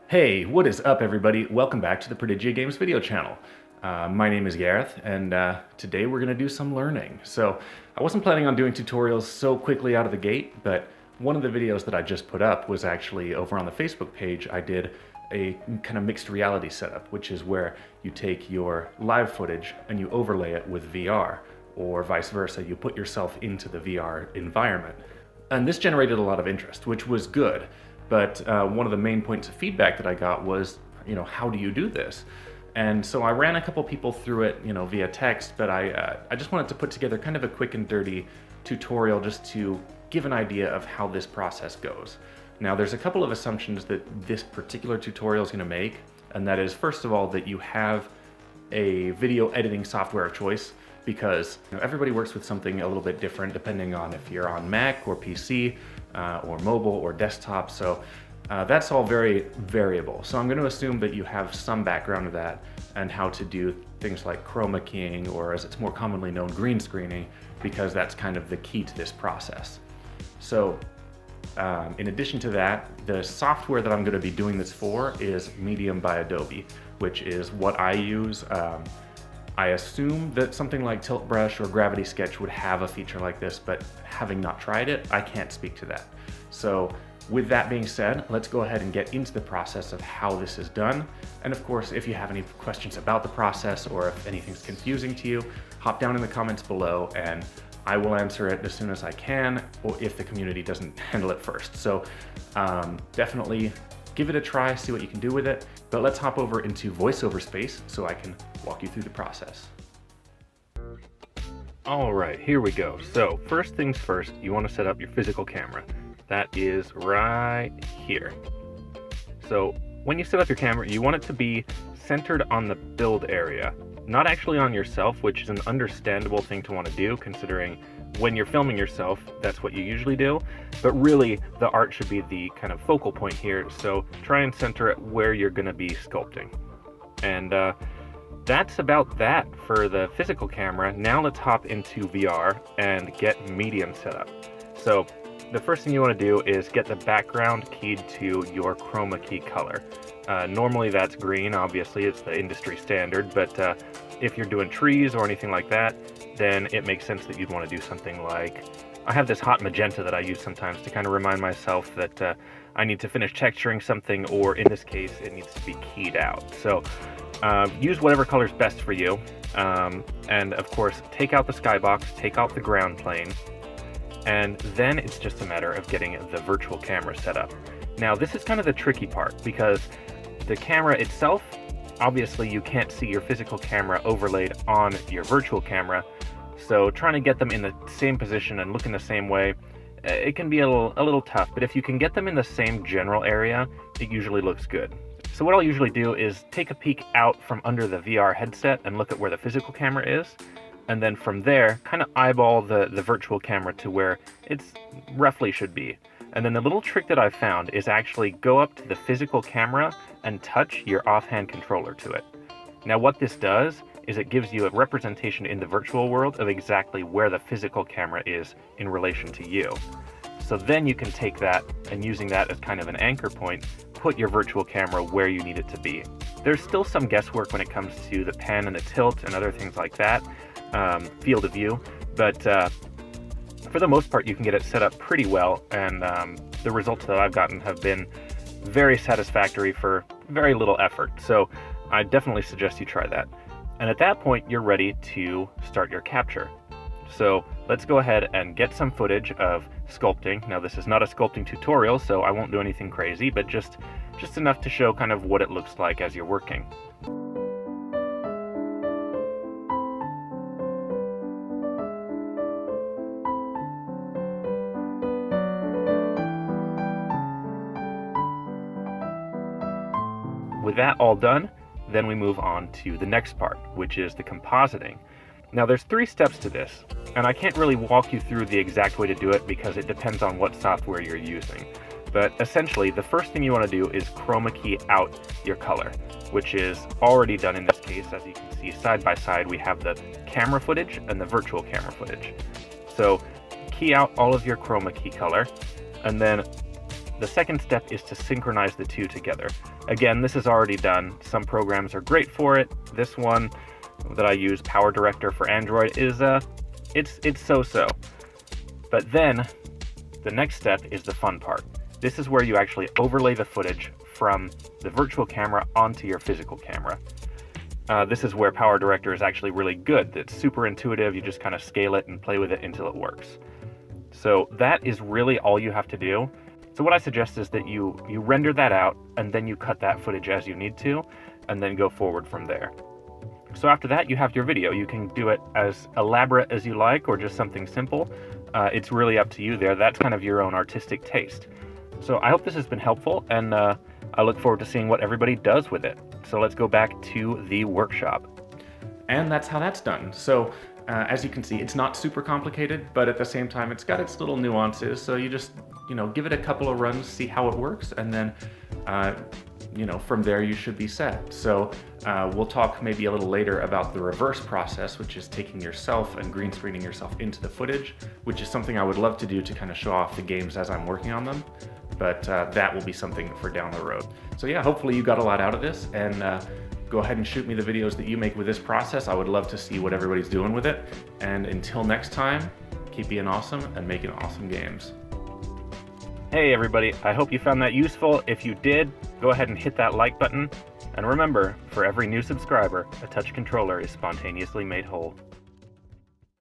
Hey, what is up everybody? Welcome back to the Prodigia Games video channel. My name is Gareth, and today we're going to do some learning. So I wasn't planning on doing tutorials so quickly out of the gate, but one of the videos that I just put up was actually over on the Facebook page. I did a kind of mixed reality setup, which is where you take your live footage and you overlay it with VR, or vice versa. You put yourself into the VR environment. And this generated a lot of interest, which was good. But one of the main points of feedback that I got was, how do you do this? And so I ran a couple people through it, via text, but I just wanted to put together kind of a quick and dirty tutorial just to give an idea of how this process goes. Now, there's a couple of assumptions that this particular tutorial is going to make, and that is, first of all, that you have a video editing software of choice, because everybody works with something a little bit different depending on if you're on Mac or PC or mobile or desktop. So that's all very variable. So I'm going to assume that you have some background of that and how to do things like chroma keying, or as it's more commonly known, green screening, because that's kind of the key to this process. So in addition to that, the software that I'm going to be doing this for is Medium by Adobe, which is what I use. I assume that something like Tilt Brush or Gravity Sketch would have a feature like this, but having not tried it, I can't speak to that. So with that being said, let's go ahead and get into the process of how this is done. And of course, if you have any questions about the process or if anything's confusing to you, hop down in the comments below and I will answer it as soon as I can, or if the community doesn't handle it first. So definitely give it a try, see what you can do with it. But let's hop over into VoiceOver space so I can walk you through the process. All right, here we go. So first things first, you want to set up your physical camera. That is right here. So when you set up your camera, you want it to be centered on the build area, not actually on yourself, which is an understandable thing to want to do considering when you're filming yourself, that's what you usually do. But really, the art should be the kind of focal point here. So try and center it where you're going to be sculpting. And that's about that for the physical camera. Now let's hop into VR and get Medium set up. So the first thing you want to do is get the background keyed to your chroma key color. Normally that's green, obviously it's the industry standard, but if you're doing trees or anything like that, then it makes sense that you'd want to do something like, I have this hot magenta that I use sometimes to kind of remind myself that I need to finish texturing something, or in this case it needs to be keyed out. So use whatever color is best for you, and of course take out the skybox, take out the ground plane, and then it's just a matter of getting the virtual camera set up. Now this is kind of the tricky part, because the camera itself, obviously you can't see your physical camera overlaid on your virtual camera, so trying to get them in the same position and look in the same way, it can be a little tough, but if you can get them in the same general area, it usually looks good. So what I'll usually do is take a peek out from under the VR headset and look at where the physical camera is, and then from there, kind of eyeball the virtual camera to where it's roughly should be. And then the little trick that I've found is actually go up to the physical camera and touch your offhand controller to it. Now what this does is it gives you a representation in the virtual world of exactly where the physical camera is in relation to you. So then you can take that and, using that as kind of an anchor point, put your virtual camera where you need it to be. There's still some guesswork when it comes to the pan and the tilt and other things like that, field of view, but for the most part you can get it set up pretty well, and the results that I've gotten have been very satisfactory for very little effort. So I definitely suggest you try that. And at that point you're ready to start your capture. So let's go ahead and get some footage of sculpting. Now this is not a sculpting tutorial, so I won't do anything crazy, but just enough to show kind of what it looks like as you're working. With that all done, then we move on to the next part, which is the compositing. Now there's 3 steps to this, and I can't really walk you through the exact way to do it because it depends on what software you're using. But essentially, the first thing you want to do is chroma key out your color, which is already done in this case. As you can see, side by side, we have the camera footage and the virtual camera footage. So key out all of your chroma key color, and then the second step is to synchronize the two together. Again, this is already done. Some programs are great for it. This one that I use, Power Director for Android, is it's so-so. But then the next step is the fun part. This is where you actually overlay the footage from the virtual camera onto your physical camera. This is where Power Director is actually really good. It's super intuitive. You just kind of scale it and play with it until it works. So that is really all you have to do. So what I suggest is that you render that out, and then you cut that footage as you need to, and then go forward from there. So after that, you have your video. You can do it as elaborate as you like, or just something simple. It's really up to you there. That's kind of your own artistic taste. So I hope this has been helpful, and I look forward to seeing what everybody does with it. So let's go back to the workshop. And that's how that's done. So as you can see, it's not super complicated, but at the same time, it's got its little nuances. So you just, give it a couple of runs, see how it works, and then, from there you should be set. So we'll talk maybe a little later about the reverse process, which is taking yourself and green screening yourself into the footage, which is something I would love to do to kind of show off the games as I'm working on them. But that will be something for down the road. So yeah, hopefully you got a lot out of this, and go ahead and shoot me the videos that you make with this process. I would love to see what everybody's doing with it. And until next time, keep being awesome and making awesome games. Hey everybody, I hope you found that useful. If you did, go ahead and hit that like button. And remember, for every new subscriber, a touch controller is spontaneously made whole.